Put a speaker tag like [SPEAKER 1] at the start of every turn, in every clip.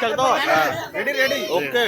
[SPEAKER 1] ठाक तो ready ready okay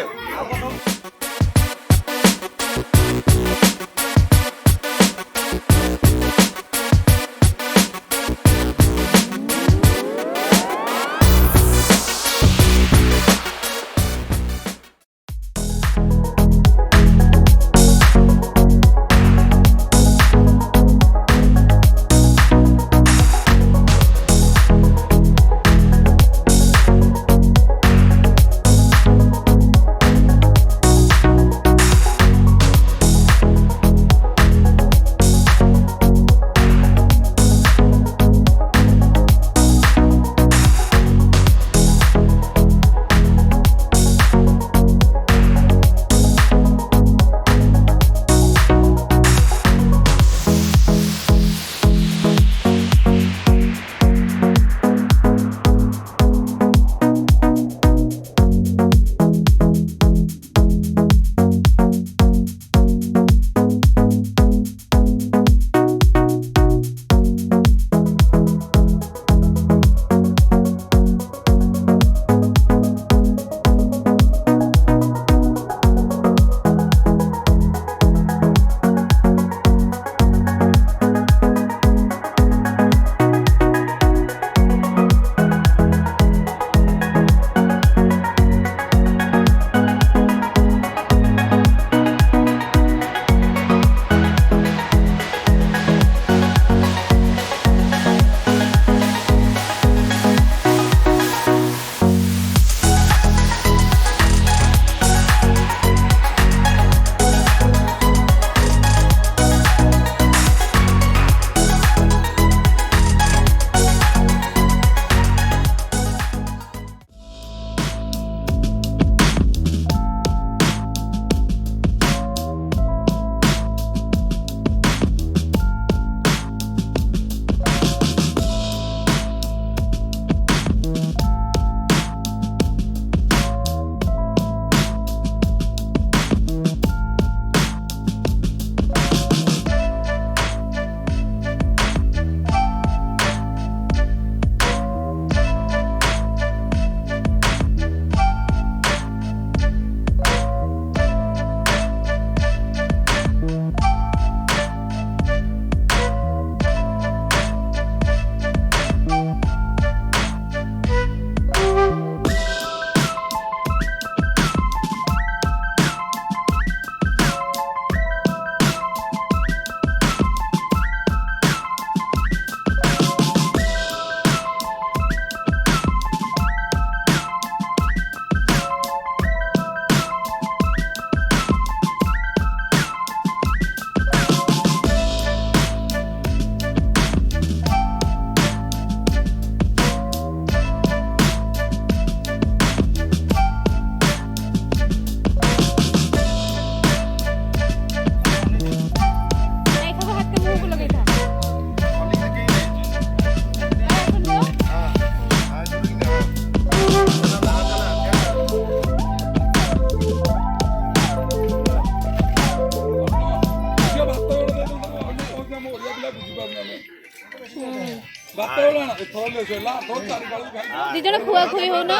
[SPEAKER 2] दिजण खुआ खुई हो ना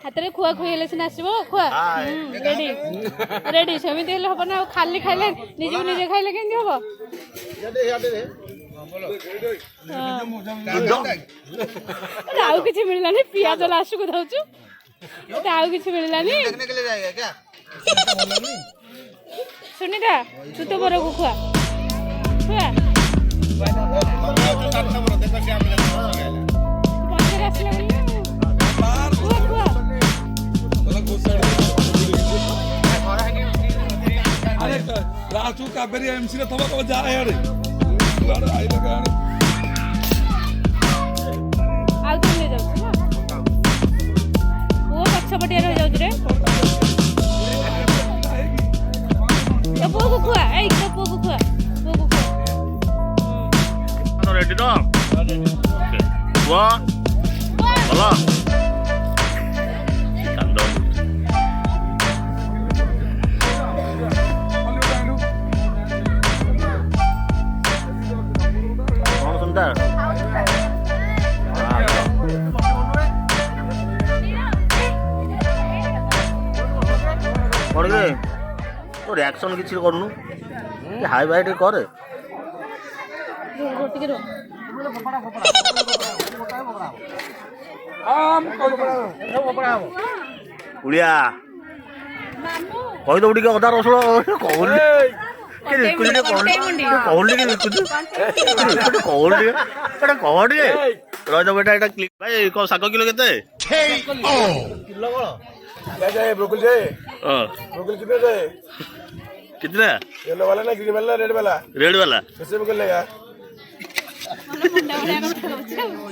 [SPEAKER 2] हाथ में खुआ खुई हेले सिना आसीबो खुआ रेडी रेडी सेमिति हेले हबो ना खाली खाइले निजे निजे खाइले केंदी हबो आउ किछि मिललानी पियाज लास्ट को दउछु आउ किछि मिललानी देखने के लिए जाएगा क्या सुनीता तू तो बरो खुआ खुआ
[SPEAKER 3] राजू काबेरी एमसी रे थबा जा यारे आई लगा
[SPEAKER 2] आउ तुम ले जाऊ ना वो पक्ष पटिया रह जाऊ रे तो वो खुआ ए तो वो खुआ
[SPEAKER 1] रेडी तो वाह बोला ରିଆକ୍ସନ୍ କିଛି କରୁନୁ ହାଇ ଭାଇ ଟିକେ କରେ
[SPEAKER 2] ଟିକେ ରୁହ
[SPEAKER 1] ଉଳିଆ କହିଦବୁ ଟିକେ ଅଦା ରସୁଣ କହୁନି କହୁନି ଟିକେ ବିକୁଛୁ କହୁନି ଟିକେ କହ ଟିକେ ରହିଦବ ଏଇଟା କ୍ଲିକ୍ ଭାଇ କଣ ଶାଗ କିଲୋ କେତେ
[SPEAKER 4] ब्रोकली चाहिए
[SPEAKER 1] ହଁ
[SPEAKER 4] ब्रोकली कितने चाहिए
[SPEAKER 1] कितना
[SPEAKER 4] येलो वाला ना ग्रीन वाला रेड वाला
[SPEAKER 1] रेड वाला
[SPEAKER 4] कैसे ब्रोकली लेगा
[SPEAKER 2] ମୁଣ୍ଡ ଭଳିଆ କଥା କହୁଛି ଆଉ।